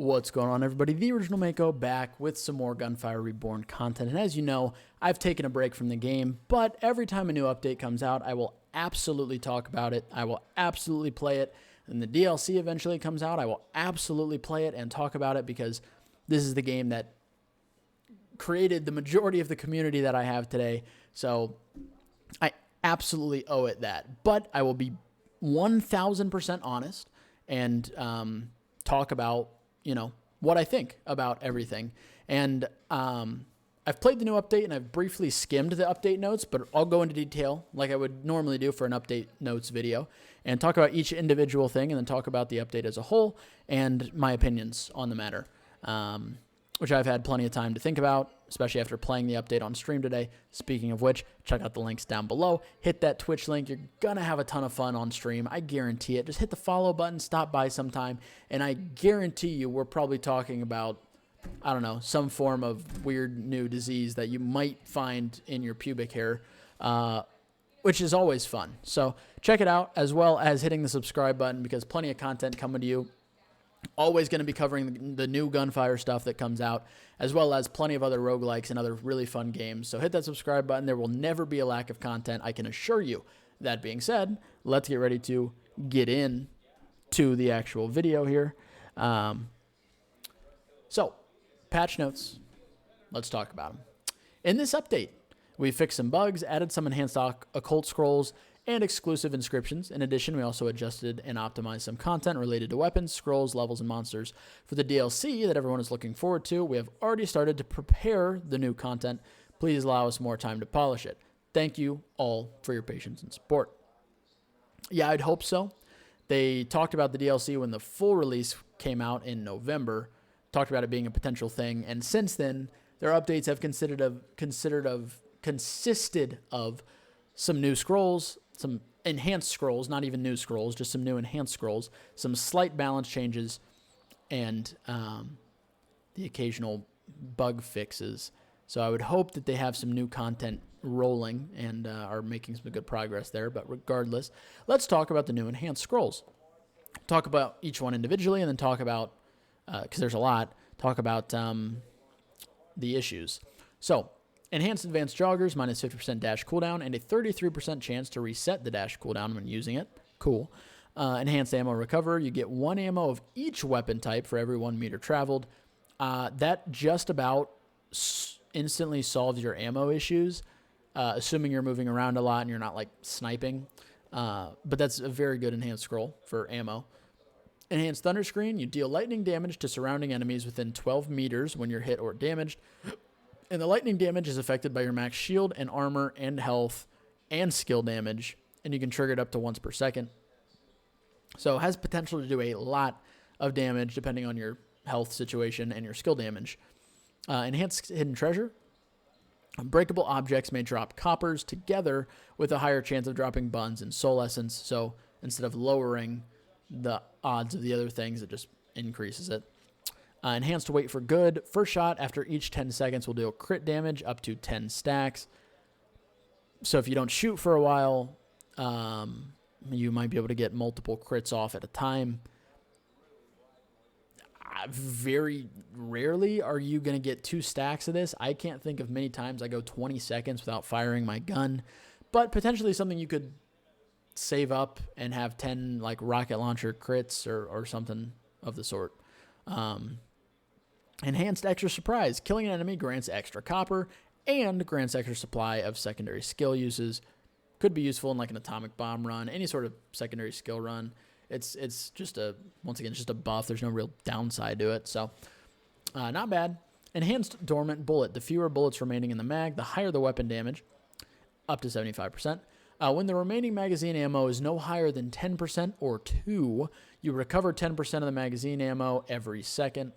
What's going on, everybody? The Original Mako back with some more Gunfire Reborn content. And as you know, I've taken a break from the game, but every time a new update comes out, I will absolutely talk about it. I will absolutely play it. And the DLC eventually comes out, I will absolutely play it and talk about it because this is the game that created the majority of the community that I have today. So I absolutely owe it that. But I will be 1,000% honest and talk about what I think about everything. And I've played the new update and I've briefly skimmed the update notes, but I'll go into detail like I would normally do for an update notes video and talk about each individual thing and then talk about the update as a whole and my opinions on the matter, which I've had plenty of time to think about, especially after playing the update on stream today. Speaking of which, check out the links down below. Hit that Twitch link. You're going to have a ton of fun on stream. I guarantee it. Just hit the follow button, stop by sometime, and I guarantee you we're probably talking about, I don't know, some form of weird new disease that you might find in your pubic hair, which is always fun. So check it out, as well as hitting the subscribe button because plenty of content coming to you. Always going to be covering the new Gunfire stuff that comes out, as well as plenty of other roguelikes and other really fun games. So hit that subscribe button. There will never be a lack of content, I can assure you. That being said, let's get ready to get in to the actual video here. So, patch notes. Let's talk about them. In this update, we fixed some bugs, added some enhanced occult scrolls, and exclusive inscriptions. In addition, we also adjusted and optimized some content related to weapons, scrolls, levels, and monsters. For the DLC that everyone is looking forward to, we have already started to prepare the new content. Please allow us more time to polish it. Thank you all for your patience and support. Yeah, I'd hope so. They talked about the DLC when the full release came out in November, talked about it being a potential thing, and since then, their updates have consisted of some new scrolls, some enhanced scrolls, not even new scrolls, just some new enhanced scrolls, some slight balance changes, and the occasional bug fixes. So I would hope that they have some new content rolling and are making some good progress there. But regardless, let's talk about the new enhanced scrolls. Talk about each one individually and then talk about, because there's a lot, talk about the issues. So, enhanced advanced joggers, minus 50% dash cooldown, and a 33% chance to reset the dash cooldown when using it. Cool. Enhanced ammo recover. You get 1 ammo of each weapon type for every 1 meter traveled. That just about instantly solves your ammo issues, assuming you're moving around a lot and you're not like sniping. But that's a very good enhanced scroll for ammo. Enhanced thunder screen. You deal lightning damage to surrounding enemies within 12 meters when you're hit or damaged. And the lightning damage is affected by your max shield and armor and health and skill damage, and you can trigger it up to once per second. So it has potential to do a lot of damage depending on your health situation and your skill damage. Enhanced hidden treasure. Unbreakable objects may drop coppers together with a higher chance of dropping buns and soul essence. So instead of lowering the odds of the other things, it just increases it. Enhanced wait for good. First shot after each 10 seconds will deal crit damage up to 10 stacks. So if you don't shoot for a while, you might be able to get multiple crits off at a time. Very rarely are you going to get 2 stacks of this. I can't think of many times I go 20 seconds without firing my gun. But potentially something you could save up and have 10 like rocket launcher crits or something of the sort. Enhanced extra surprise. Killing an enemy grants extra copper and grants extra supply of secondary skill uses. Could be useful in like an atomic bomb run, any sort of secondary skill run. It's just once again, it's just a buff. There's no real downside to it. So not bad. Enhanced dormant bullet. The fewer bullets remaining in the mag, the higher the weapon damage, up to 75%. When the remaining magazine ammo is no higher than 10% or 2, you recover 10% of the magazine ammo every second.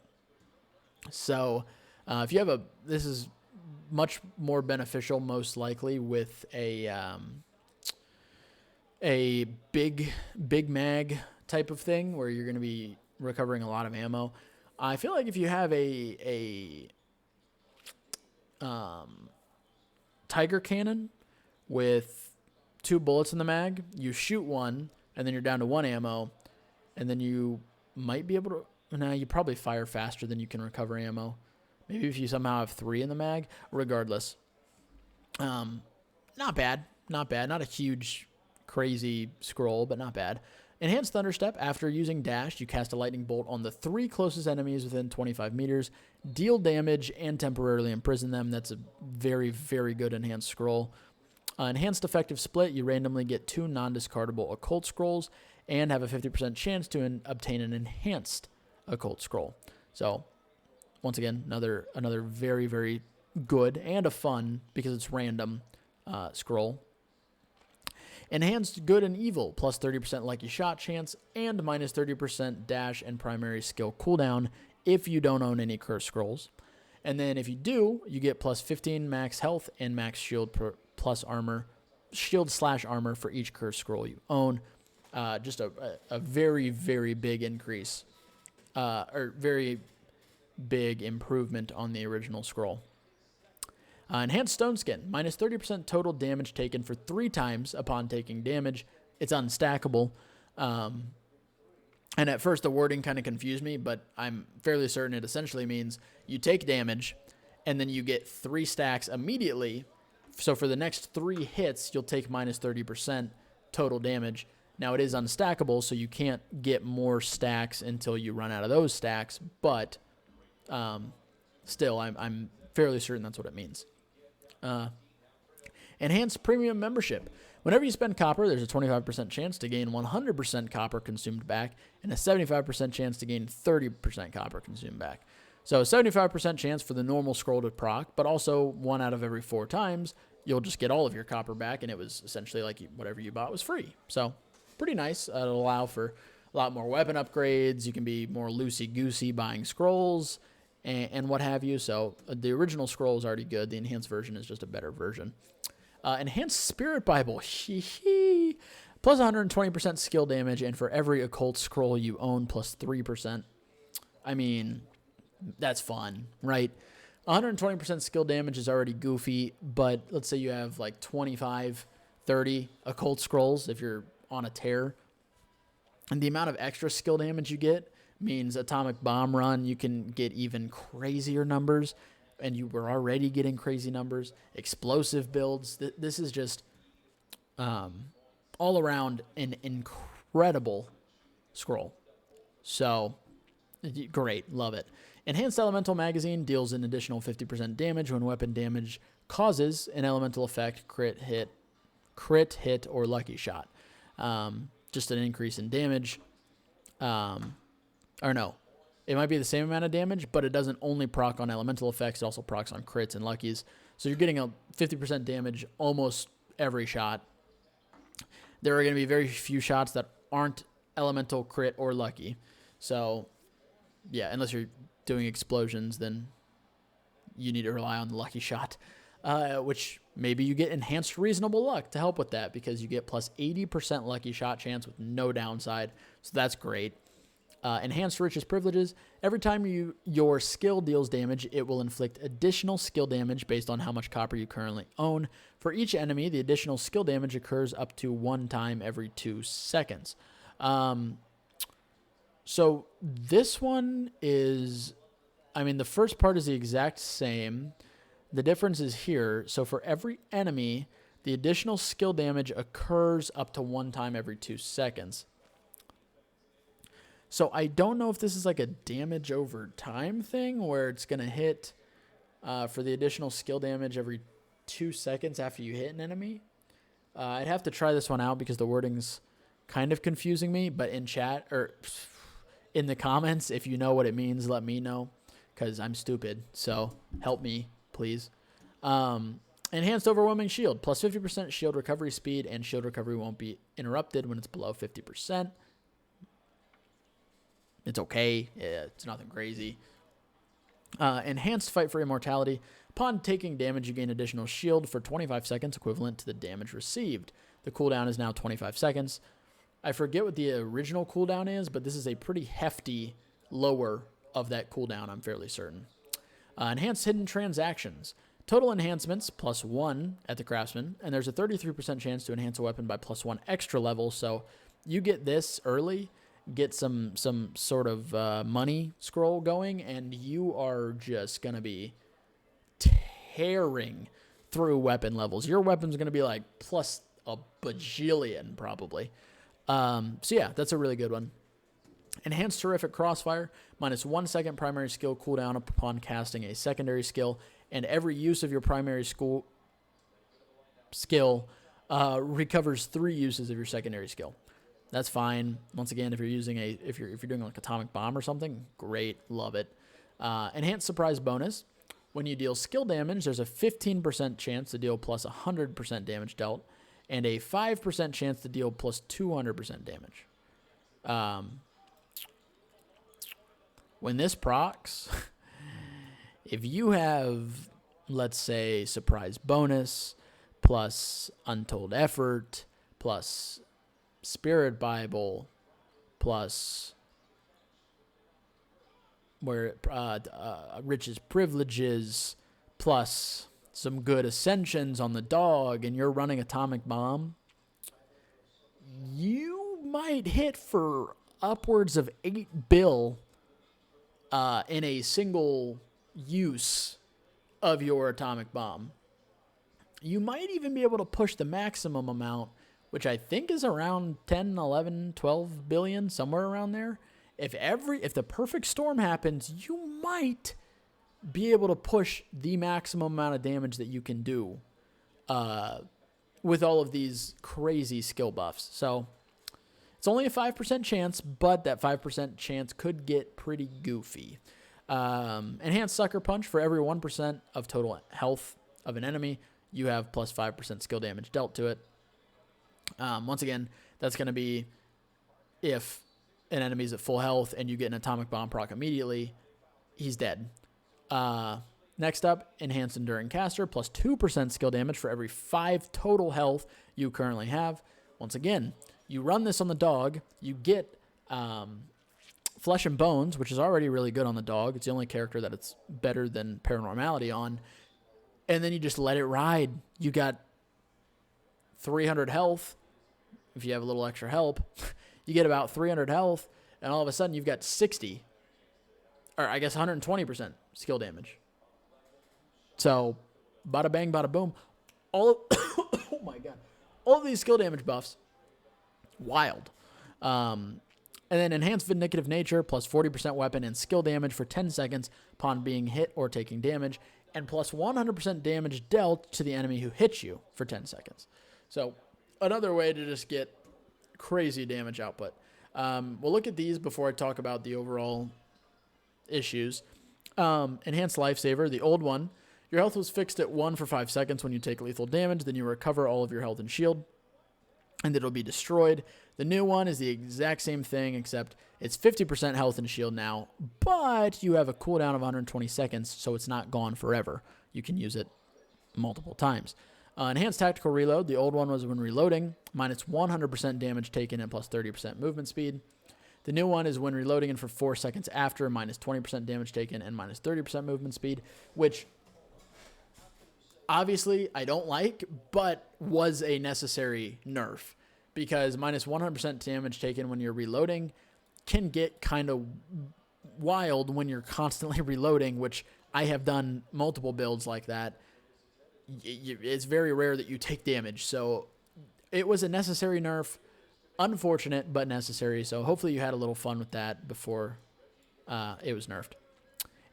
So if you have this is much more beneficial, most likely, with a big mag type of thing where you're going to be recovering a lot of ammo. I feel like if you have a Tiger cannon with 2 bullets in the mag, you shoot one, and then you're down to 1 ammo, and then you might be able to, Nah, you probably fire faster than you can recover ammo. Maybe if you somehow have 3 in the mag. Regardless, not bad. Not bad. Not a huge, crazy scroll, but not bad. Enhanced Thunderstep. After using dash, you cast a lightning bolt on the 3 closest enemies within 25 meters, deal damage, and temporarily imprison them. That's a very, very good enhanced scroll. Enhanced Effective Split. You randomly get 2 non-discardable occult scrolls and have a 50% chance to obtain an enhanced occult scroll. So, once again, another very, very good and a fun, because it's random, scroll. Enhanced Good and Evil, plus 30% lucky shot chance and minus 30% dash and primary skill cooldown if you don't own any curse scrolls. And then if you do, you get plus 15 max health and max shield plus armor, shield/armor for each curse scroll you own. Just a very, very big increase, or very big improvement on the original scroll. Enhanced Stone Skin, minus 30% total damage taken for 3 times upon taking damage. It's unstackable. And at first the wording kind of confused me, but I'm fairly certain it essentially means you take damage and then you get 3 stacks immediately. So for the next 3 hits, you'll take minus 30% total damage. Now it is unstackable, so you can't get more stacks until you run out of those stacks, but still, I'm fairly certain that's what it means. Enhanced Premium Membership. Whenever you spend copper, there's a 25% chance to gain 100% copper consumed back and a 75% chance to gain 30% copper consumed back. So 75% chance for the normal scroll to proc, but also 1 out of every 4 times, you'll just get all of your copper back, and it was essentially like whatever you bought was free. So pretty nice. It'll allow for a lot more weapon upgrades. You can be more loosey-goosey buying scrolls and what have you. So the original scroll is already good. The enhanced version is just a better version. Enhanced Spirit Bible. Plus 120% skill damage, and for every occult scroll you own, plus 3%. I mean, that's fun, right? 120% skill damage is already goofy, but let's say you have like 25, 30 occult scrolls if you're on a tear. And the amount of extra skill damage you get means Atomic Bomb Run, you can get even crazier numbers, and you were already getting crazy numbers. Explosive builds. This is just all around an incredible scroll. So, great. Love it. Enhanced Elemental Magazine deals an additional 50% damage when weapon damage causes an elemental effect, crit hit, or lucky shot. Just an increase in damage. Or no, it might be the same amount of damage, but it doesn't only proc on elemental effects. It also procs on crits and luckies. So you're getting a 50% damage almost every shot. There are going to be very few shots that aren't elemental, crit, or lucky. So, yeah, unless you're doing explosions, then you need to rely on the lucky shot, which maybe you get enhanced reasonable luck to help with that, because you get plus 80% lucky shot chance with no downside. So that's great. Enhanced Riches Privileges. Every time your skill deals damage, it will inflict additional skill damage based on how much copper you currently own. For each enemy, the additional skill damage occurs up to 1 time every 2 seconds. So this one is, I mean, the first part is the exact same. The difference is here. So for every enemy, the additional skill damage occurs up to 1 time every 2 seconds. So I don't know if this is like a damage over time thing where it's going to hit for the additional skill damage every 2 seconds after you hit an enemy. I'd have to try this one out because the wording's kind of confusing me, but in chat or in the comments, if you know what it means, let me know, because I'm stupid. So help me, please. Enhanced Overwhelming Shield, plus 50% shield recovery speed, and shield recovery won't be interrupted when it's below 50%. It's okay. Yeah, it's nothing crazy. Enhanced Fight for Immortality. Upon taking damage, you gain additional shield for 25 seconds, equivalent to the damage received. The cooldown is now 25 seconds. I forget what the original cooldown is, but this is a pretty hefty lower of that cooldown, I'm fairly certain. Enhanced Hidden Transactions. Total enhancements, plus 1 at the Craftsman, and there's a 33% chance to enhance a weapon by plus 1 extra level, so you get this early, get some sort of money scroll going, and you are just going to be tearing through weapon levels. Your weapon's going to be like plus a bajillion probably. So yeah, that's a really good one. Enhanced Terrific Crossfire, minus 1 second primary skill cooldown upon casting a secondary skill, and every use of your primary skill recovers 3 uses of your secondary skill. That's fine. Once again, if you're doing like atomic bomb or something, great, love it. Enhanced Surprise Bonus. When you deal skill damage, there's a 15% chance to deal plus 100% damage dealt, and a 5% chance to deal plus 200% damage. When this procs, if you have, let's say, Surprise Bonus, plus Untold Effort, plus Spirit Bible, plus Riches Privileges, plus some good Ascensions on the dog, and you're running Atomic Bomb, you might hit for upwards of 8 bill in a single use of your Atomic Bomb. You might even be able to push the maximum amount, which I think is around 10, 11, 12 billion, somewhere around there. If the perfect storm happens, you might be able to push the maximum amount of damage that you can do with all of these crazy skill buffs. So it's only a 5% chance, but that 5% chance could get pretty goofy. Enhanced Sucker Punch. For every 1% of total health of an enemy, you have plus 5% skill damage dealt to it. Once again, that's going to be if an enemy's at full health and you get an Atomic Bomb proc immediately, he's dead. Next up, Enhanced Enduring Caster, plus 2% skill damage for every 5 total health you currently have. Once again, you run this on the dog, you get Flesh and Bones, which is already really good on the dog. It's the only character that it's better than Paranormality on. And then you just let it ride. You got 300 health. If you have a little extra help, you get about 300 health, and all of a sudden you've got 60, or I guess 120% skill damage. So, bada bang, bada boom. Oh my god. All of these skill damage buffs, wild. And then Enhanced Vindictive Nature, plus 40% weapon and skill damage for 10 seconds upon being hit or taking damage, and plus 100% damage dealt to the enemy who hits you for 10 seconds. So, another way to just get crazy damage output. We'll look at these before I talk about the overall issues. Enhanced Lifesaver, the old one. Your health was fixed at 1 for 5 seconds when you take lethal damage. Then you recover all of your health and shield, and it'll be destroyed. The new one is the exact same thing, except it's 50% health and shield now, but you have a cooldown of 120 seconds, so it's not gone forever. You can use it multiple times. Enhanced Tactical Reload. The old one was when reloading, minus 100% damage taken and plus 30% movement speed. The new one is when reloading and for 4 seconds after, minus 20% damage taken and minus 30% movement speed, which obviously I don't like, but was a necessary nerf, because minus 100% damage taken when you're reloading can get kind of wild when you're constantly reloading, which I have done multiple builds like that. It's very rare that you take damage, so it was a necessary nerf. Unfortunate, but necessary, so hopefully you had a little fun with that before it was nerfed.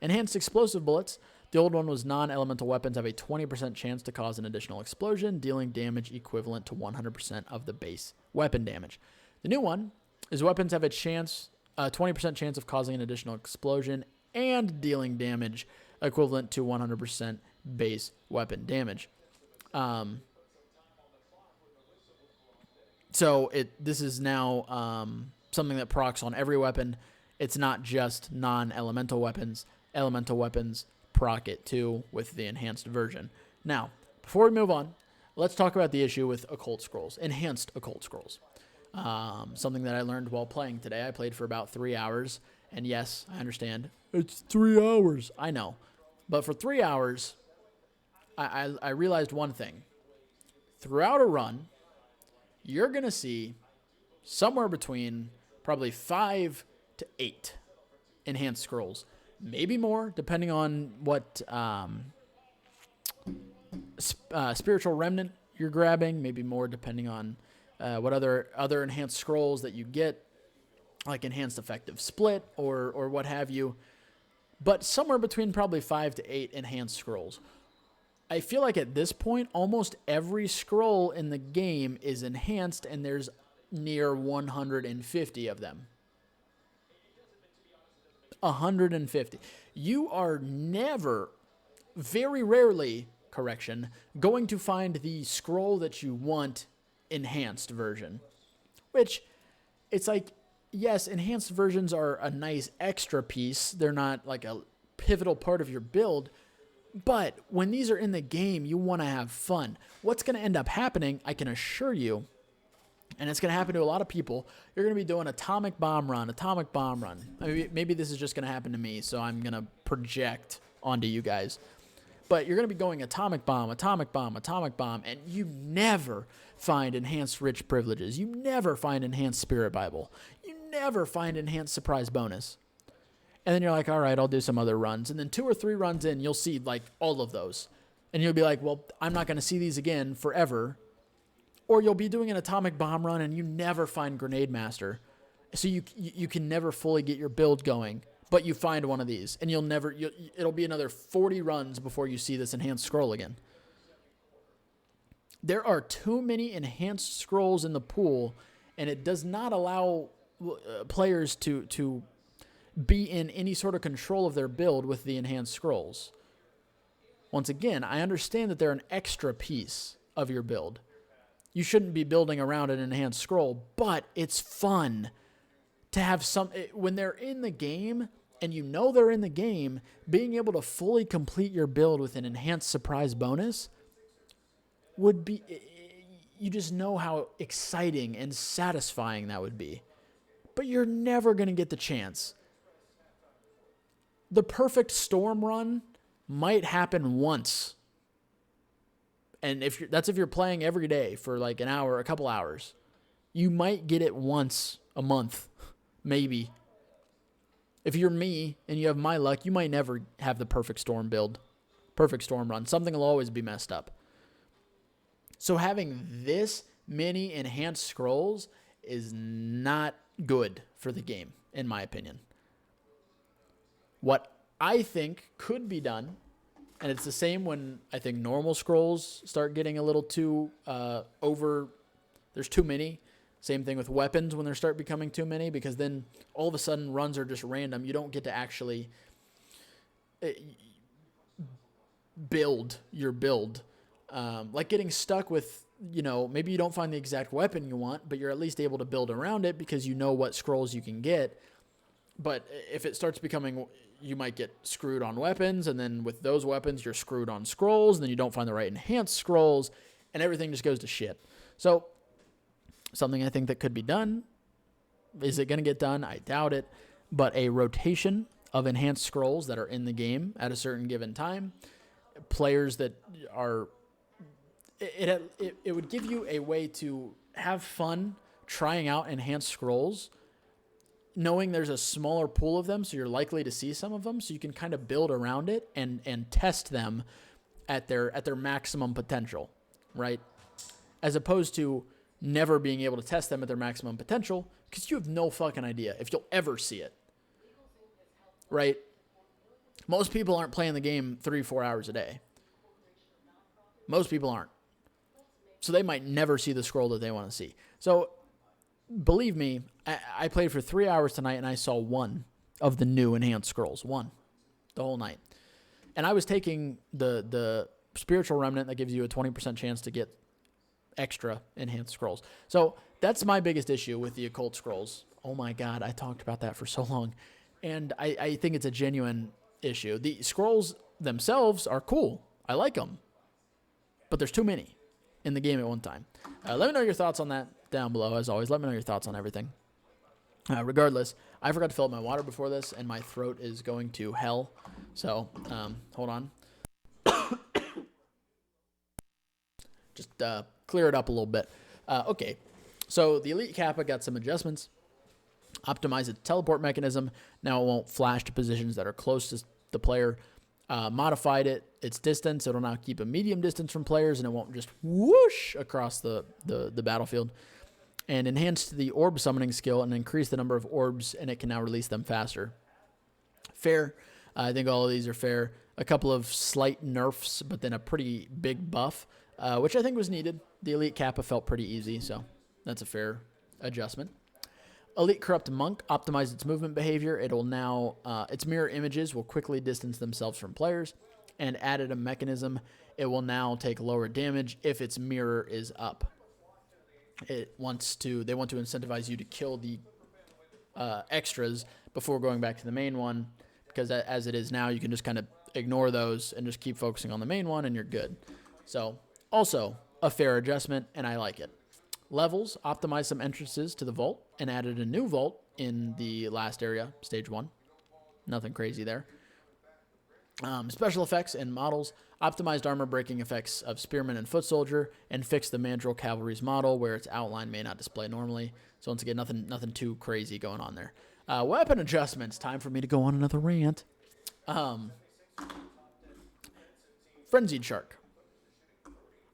Enhanced Explosive Bullets. The old one was non-elemental weapons have a 20% chance to cause an additional explosion, dealing damage equivalent to 100% of the base weapon damage. The new one is weapons have a 20% chance of causing an additional explosion and dealing damage equivalent to 100% base weapon damage. So this is now something that procs on every weapon. It's not just non-elemental weapons. Elemental weapons proc it too with the enhanced version. Now, before we move on, let's talk about the issue with Occult Scrolls, enhanced Occult Scrolls. Something that I learned while playing today. I played for about 3 hours, and yes, I understand. It's 3 hours. I know. But for 3 hours, I realized one thing. Throughout a run, you're going to see somewhere between probably 5 to 8 enhanced scrolls. Maybe more, depending on what spiritual remnant you're grabbing. Maybe more depending on what other enhanced scrolls that you get, like enhanced effective split or what have you. But somewhere between probably 5 to 8 enhanced scrolls. I feel like at this point, almost every scroll in the game is enhanced, and there's near 150 of them. 150. You are never, very rarely, going to find the scroll that you want enhanced version. Which, it's like, yes, enhanced versions are a nice extra piece. They're not like a pivotal part of your build. But when these are in the game, you want to have fun. What's going to end up happening, I can assure you, and it's going to happen to a lot of people, you're going to be doing atomic bomb run. Maybe this is just going to happen to me, so I'm going to project onto you guys. But you're going to be going atomic bomb, and you never find enhanced rich privileges. You never find enhanced spirit Bible. You never find enhanced surprise bonus. And then you're like, all right, I'll do some other runs. And then 2 or 3 runs in, you'll see like all of those. And you'll be like, well, I'm not going to see these again forever. Or you'll be doing an atomic bomb run and you never find Grenade Master. So you can never fully get your build going, but you find one of these. And it'll be another 40 runs before you see this enhanced scroll again. There are too many enhanced scrolls in the pool, and it does not allow players to be in any sort of control of their build with the enhanced scrolls. Once again, I understand that they're an extra piece of your build. You shouldn't be building around an enhanced scroll, but it's fun to have when they're in the game, and you know they're in the game, being able to fully complete your build with an enhanced surprise bonus would be, you just know how exciting and satisfying that would be. But you're never going to get the chance. The perfect storm run might happen once. And if you're playing every day for like an hour, a couple hours, you might get it once a month, maybe. If you're me and you have my luck, you might never have the perfect storm build, perfect storm run. Something will always be messed up. So having this many enhanced scrolls is not good for the game, in my opinion. What I think could be done, and it's the same when I think normal scrolls start getting a little too there's too many. Same thing with weapons when they start becoming too many, because then all of a sudden runs are just random. You don't get to actually build your build. Like getting stuck with, maybe you don't find the exact weapon you want, but you're at least able to build around it because you know what scrolls you can get. But if it starts becoming, you might get screwed on weapons, and then with those weapons, you're screwed on scrolls, and then you don't find the right enhanced scrolls, and everything just goes to shit. So, something I think that could be done. Is it going to get done? I doubt it. But a rotation of enhanced scrolls that are in the game at a certain given time. Players that are... It would give you a way to have fun trying out enhanced scrolls, knowing there's a smaller pool of them, so you're likely to see some of them, so you can kind of build around it and test them at their maximum potential, right? As opposed to never being able to test them at their maximum potential, because you have no fucking idea if you'll ever see it, right? Most people aren't playing the game 3-4 hours a day. Most people aren't. So they might never see the scroll that they want to see. So believe me, I played for 3 hours tonight, and I saw one of the new enhanced scrolls. One. The whole night. And I was taking the spiritual remnant that gives you a 20% chance to get extra enhanced scrolls. So that's my biggest issue with the occult scrolls. Oh my God, I talked about that for so long. And I think it's a genuine issue. The scrolls themselves are cool. I like them. But there's too many in the game at one time. Let me know your thoughts on that down below. As always, let me know your thoughts on everything. Regardless, I forgot to fill up my water before this, and my throat is going to hell. So, hold on. Just clear it up a little bit. Okay, so the Elite Kappa got some adjustments. Optimize its teleport mechanism. Now it won't flash to positions that are close to the player. Modified its distance. It'll now keep a medium distance from players, and it won't just whoosh across the battlefield. And enhanced the orb summoning skill and increased the number of orbs, and it can now release them faster. Fair. I think all of these are fair. A couple of slight nerfs, but then a pretty big buff, which I think was needed. The Elite Kappa felt pretty easy, so that's a fair adjustment. Elite Corrupt Monk optimized its movement behavior. It'll now, its mirror images will quickly distance themselves from players, and added a mechanism. It will now take lower damage if its mirror is up. They want to incentivize you to kill the extras before going back to the main one, because as it is now, you can just kind of ignore those and just keep focusing on the main one, and you're good. So, also a fair adjustment, and I like it. Levels, optimized some entrances to the vault and added a new vault in the last area, stage 1. Nothing crazy there. Special effects and models, optimized armor breaking effects of Spearman and Foot Soldier, and fixed the Mandrill Cavalry's model where its outline may not display normally. So once again, nothing too crazy going on there. Weapon adjustments, time for me to go on another rant. Frenzied Shark.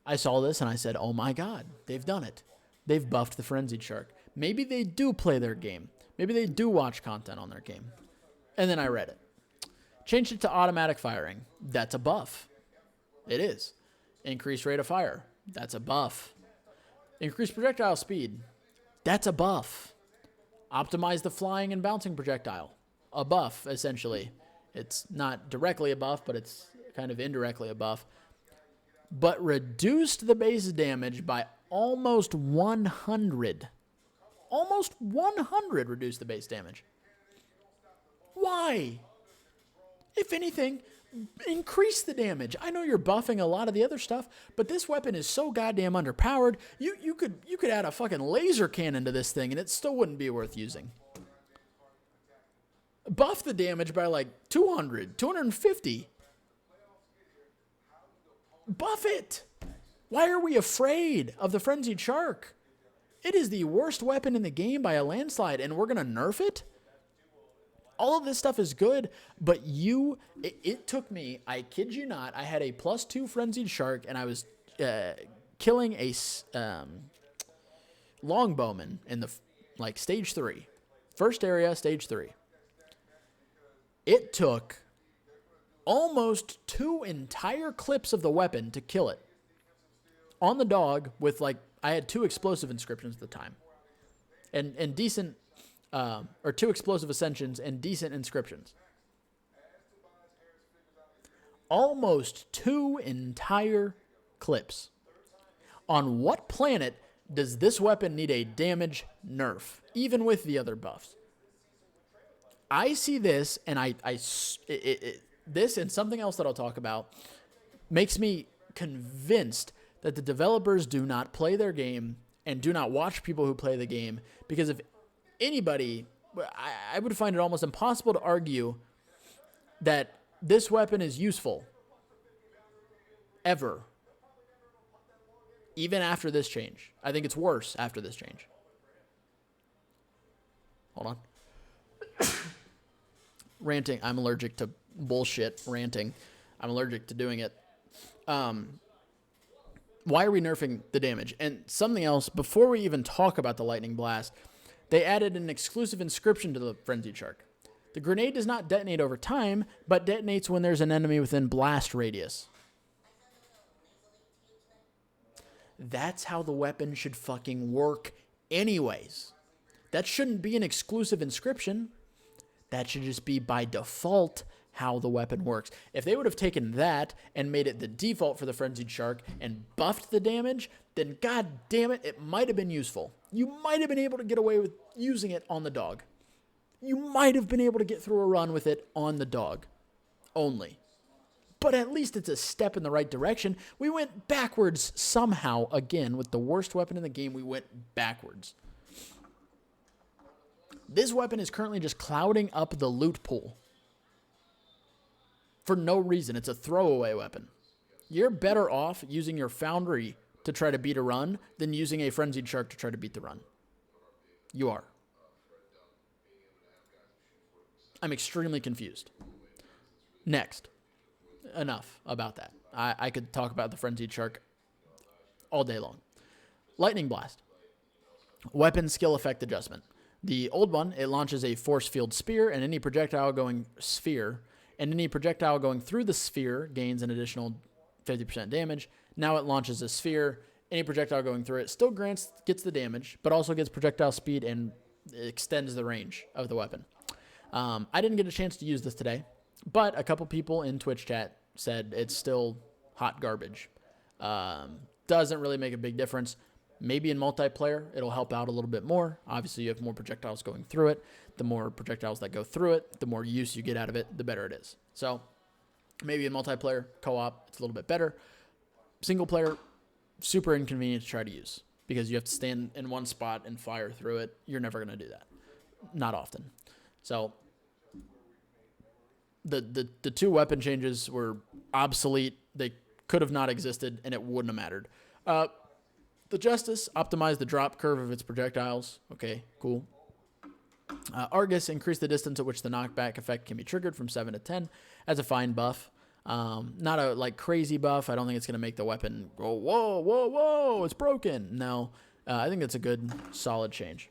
I saw this and I said, oh my god, they've done it. They've buffed the Frenzied Shark. Maybe they do play their game. Maybe they do watch content on their game. And then I read it. Changed it to automatic firing. That's a buff. It is. Increased rate of fire. That's a buff. Increased projectile speed. That's a buff. Optimize the flying and bouncing projectile. A buff, essentially. It's not directly a buff, but it's kind of indirectly a buff. But reduced the base damage by almost 100. Almost 100 reduced the base damage. Why? If anything, increase the damage. I know you're buffing a lot of the other stuff, but this weapon is so goddamn underpowered. You could add a fucking laser cannon to this thing, and it still wouldn't be worth using. Buff the damage by like 200, 250. Buff it. Why are we afraid of the Frenzied Shark? It is the worst weapon in the game by a landslide, and we're going to nerf it? All of this stuff is good, but it took me, I kid you not, I had a +2 Frenzied Shark, and I was killing a longbowman in the, stage 3. First area, stage 3. It took almost 2 entire clips of the weapon to kill it. On the dog with, I had 2 explosive inscriptions at the time. And decent, or 2 explosive ascensions and decent inscriptions. Almost 2 entire clips. On what planet does this weapon need a damage nerf, even with the other buffs? I see this, and this and something else that I'll talk about makes me convinced that the developers do not play their game and do not watch people who play the game, because if anybody, I would find it almost impossible to argue that this weapon is useful ever, even after this change. I think it's worse after this change. Hold on. Ranting. I'm allergic to bullshit ranting. I'm allergic to doing it. Why are we nerfing the damage? And something else, before we even talk about the Lightning Blast, they added an exclusive inscription to the Frenzied Shark. The grenade does not detonate over time, but detonates when there's an enemy within blast radius. That's how the weapon should fucking work anyways. That shouldn't be an exclusive inscription. That should just be by default how the weapon works. If they would have taken that and made it the default for the Frenzied Shark and buffed the damage, then god damn it, it might have been useful. You might have been able to get away with using it on the dog. You might have been able to get through a run with it on the dog only. But at least it's a step in the right direction. We went backwards somehow again with the worst weapon in the game. We went backwards. This weapon is currently just clouding up the loot pool. For no reason. It's a throwaway weapon. You're better off using your Foundry to try to beat a run than using a Frenzied Shark to try to beat the run. You are. I'm extremely confused. Next. Enough about that. I could talk about the Frenzied Shark all day long. Lightning Blast. Weapon skill effect adjustment. The old one, it launches a force field sphere, and any projectile going through the sphere gains an additional 50% damage. Now it launches a sphere. Any projectile going through it still gets the damage, but also gets projectile speed and extends the range of the weapon. I didn't get a chance to use this today, but a couple people in Twitch chat said it's still hot garbage. Doesn't really make a big difference. Maybe in multiplayer, it'll help out a little bit more. Obviously, you have more projectiles going through it. The more projectiles that go through it, the more use you get out of it, the better it is. So maybe in multiplayer, co-op, it's a little bit better. Single player, super inconvenient to try to use because you have to stand in one spot and fire through it. You're never going to do that. Not often. So the two weapon changes were obsolete. They could have not existed, and it wouldn't have mattered. The Justice optimized the drop curve of its projectiles. Okay, cool. Argus increased the distance at which the knockback effect can be triggered from 7 to 10 as a fine buff. Not a crazy buff. I don't think it's going to make the weapon go, whoa, whoa, whoa, it's broken. No, I think it's a good, solid change.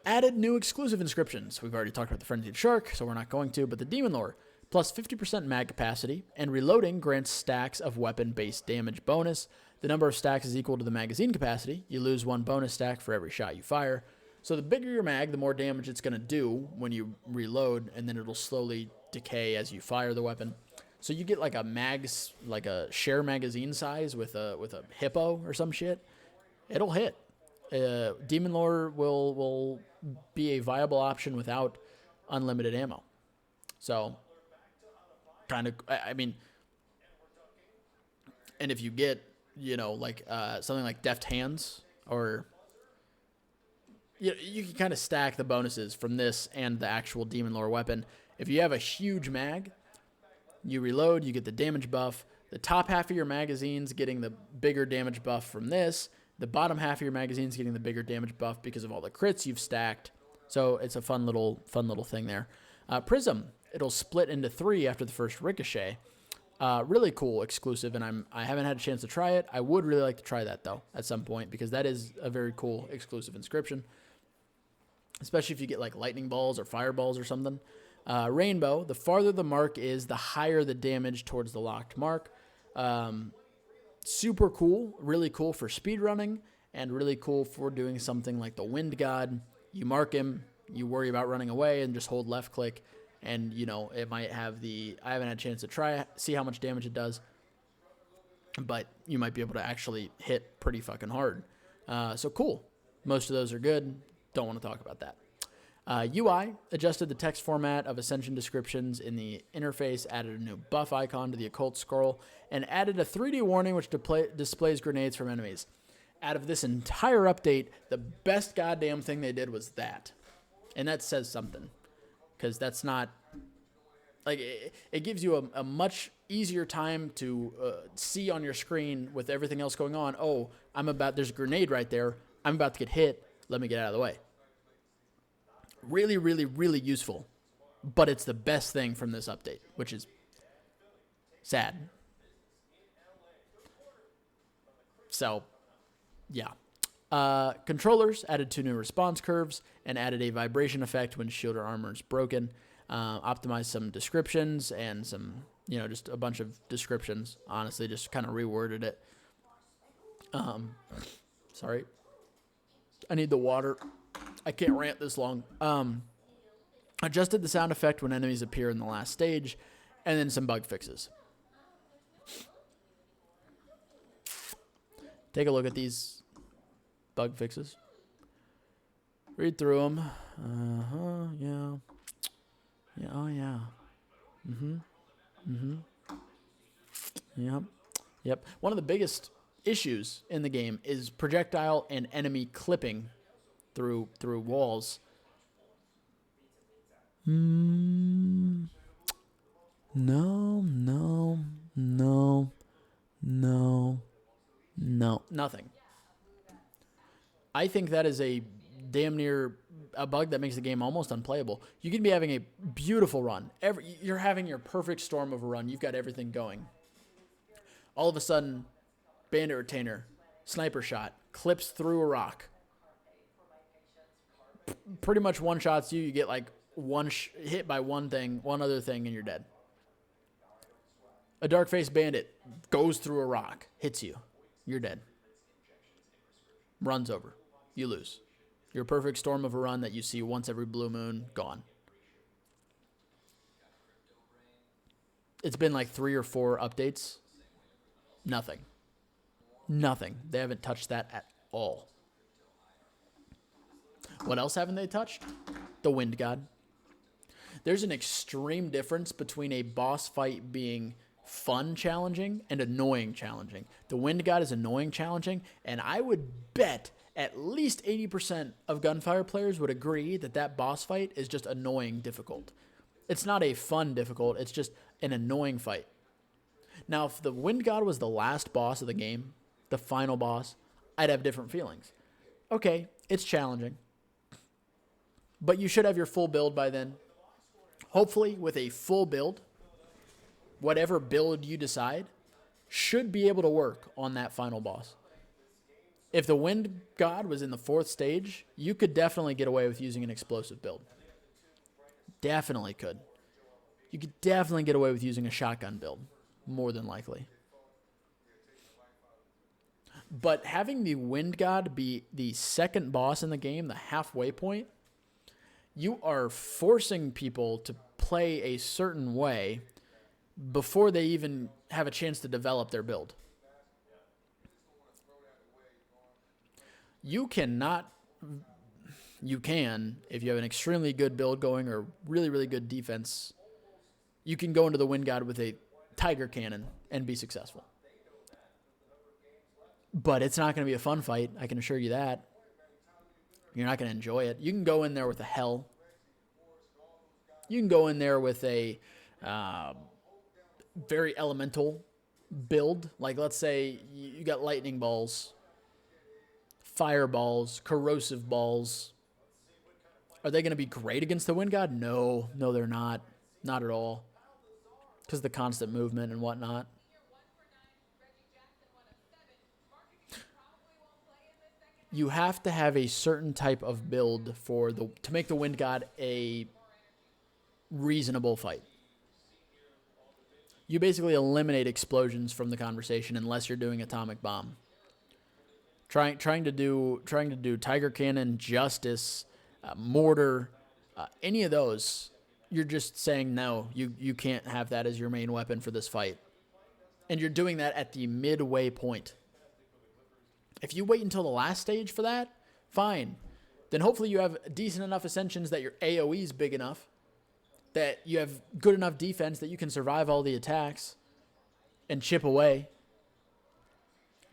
Added new exclusive inscriptions. We've already talked about the Frenzied Shark, so we're not going to, but the Demon Lore. Plus 50% mag capacity, and reloading grants stacks of weapon-based damage bonus. The number of stacks is equal to the magazine capacity. You lose 1 bonus stack for every shot you fire. So the bigger your mag, the more damage it's going to do when you reload, and then it'll slowly decay as you fire the weapon. So you get like a share magazine size with a hippo or some shit. It'll hit. Demon Lore will be a viable option without unlimited ammo. So and if you get, something like Deft Hands, or you can kind of stack the bonuses from this and the actual Demon Lore weapon. If you have a huge mag, you reload, you get the damage buff. The top half of your magazine's getting the bigger damage buff from this. The bottom half of your magazine's getting the bigger damage buff because of all the crits you've stacked. So it's a fun little thing there. Prism. It'll split into 3 after the first ricochet. Really cool, exclusive, and I haven't had a chance to try it. I would really like to try that, though, at some point, because that is a very cool exclusive inscription, especially if you get, lightning balls or fireballs or something. Rainbow, the farther the mark is, the higher the damage towards the locked mark. Super cool, really cool for speedrunning, and really cool for doing something like the Wind God. You mark him, you worry about running away, and just hold left click. And, it might have I haven't had a chance to see how much damage it does, but you might be able to actually hit pretty fucking hard. So cool. Most of those are good. Don't want to talk about that. UI adjusted the text format of Ascension descriptions in the interface, added a new buff icon to the occult scroll, and added a 3D warning which displays grenades from enemies. Out of this entire update, the best goddamn thing they did was that. And that says something. Because that's not, it gives you a much easier time to see on your screen with everything else going on. Oh, there's a grenade right there. I'm about to get hit. Let me get out of the way. Really, really, really useful. But it's the best thing from this update, which is sad. So, yeah. Controllers added 2 new response curves and added a vibration effect when shield or armor is broken. Optimized some descriptions and some, just a bunch of descriptions. Honestly, just kind of reworded it. Sorry. I need the water. I can't rant this long. Adjusted the sound effect when enemies appear in the last stage, and then some bug fixes. Take a look at these bug fixes. Read through them. Yeah. Yeah, oh yeah. Yep. One of the biggest issues in the game is projectile and enemy clipping through walls. No, nothing. I think that is a damn near a bug that makes the game almost unplayable. You can be having a beautiful run. You're having your perfect storm of a run. You've got everything going. All of a sudden, Bandit Retainer, sniper shot, clips through a rock. Pretty much one-shots you. You get like hit by one other thing, and you're dead. A Dark-Faced Bandit goes through a rock, hits you. You're dead. Run's over. You lose. Your perfect storm of a run that you see once every blue moon, gone. It's been like 3 or 4 updates. Nothing. Nothing. They haven't touched that at all. What else haven't they touched? The Wind God. There's an extreme difference between a boss fight being fun challenging and annoying challenging. The Wind God is annoying challenging, and I would bet at least 80% of Gunfire players would agree that that boss fight is just annoying difficult. It's not a fun difficult, it's just an annoying fight. Now, if the Wind God was the last boss of the game, the final boss, I'd have different feelings. Okay, it's challenging, but you should have your full build by then. Hopefully, with a full build, whatever build you decide should be able to work on that final boss. If the Wind God was in the 4th stage, you could definitely get away with using an explosive build. Definitely could. You could definitely get away with using a shotgun build, more than likely. But having the Wind God be the second boss in the game, the halfway point, you are forcing people to play a certain way before they even have a chance to develop their build. You can, if you have an extremely good build going or really, really good defense, you can go into the Wind God with a Tiger Cannon and be successful. But it's not going to be a fun fight, I can assure you that. You're not going to enjoy it. You can go in there with a Hell. You can go in there with a very elemental build. Like, let's say you got lightning balls, fireballs, corrosive balls. Are they going to be great against the Wind God? No, they're not. Not at all. Because of the constant movement and whatnot. You have to have a certain type of build to make the Wind God a reasonable fight. You basically eliminate explosions from the conversation unless you're doing atomic bomb. Trying to do Tiger Cannon, Justice, Mortar, any of those, you're just saying no. You can't have that as your main weapon for this fight, and you're doing that at the midway point. If you wait until the last stage for that, fine. Then hopefully you have decent enough ascensions that your AoE is big enough, that you have good enough defense that you can survive all the attacks and chip away.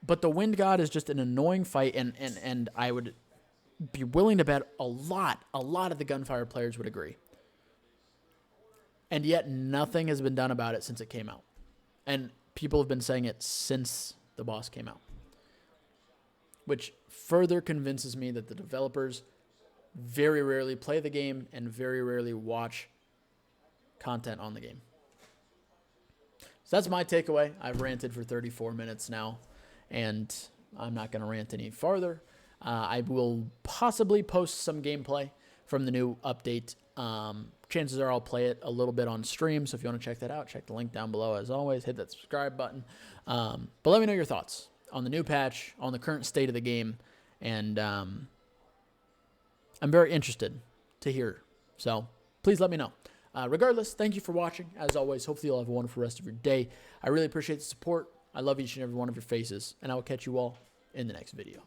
But the Wind God is just an annoying fight, and I would be willing to bet a lot of the Gunfire players would agree. And yet nothing has been done about it since it came out. And people have been saying it since the boss came out. Which further convinces me that the developers very rarely play the game and very rarely watch content on the game. So that's my takeaway. I've ranted for 34 minutes now, and I'm not going to rant any farther. I will possibly post some gameplay from the new update. Chances are I'll play it a little bit on stream, so if you want to check that out, check the link down below. As always, hit that subscribe button. But let me know your thoughts on the new patch, on the current state of the game, and I'm very interested to hear. So please let me know. Regardless, thank you for watching. As always, hopefully you'll have a wonderful rest of your day. I really appreciate the support. I love each and every one of your faces, and I will catch you all in the next video.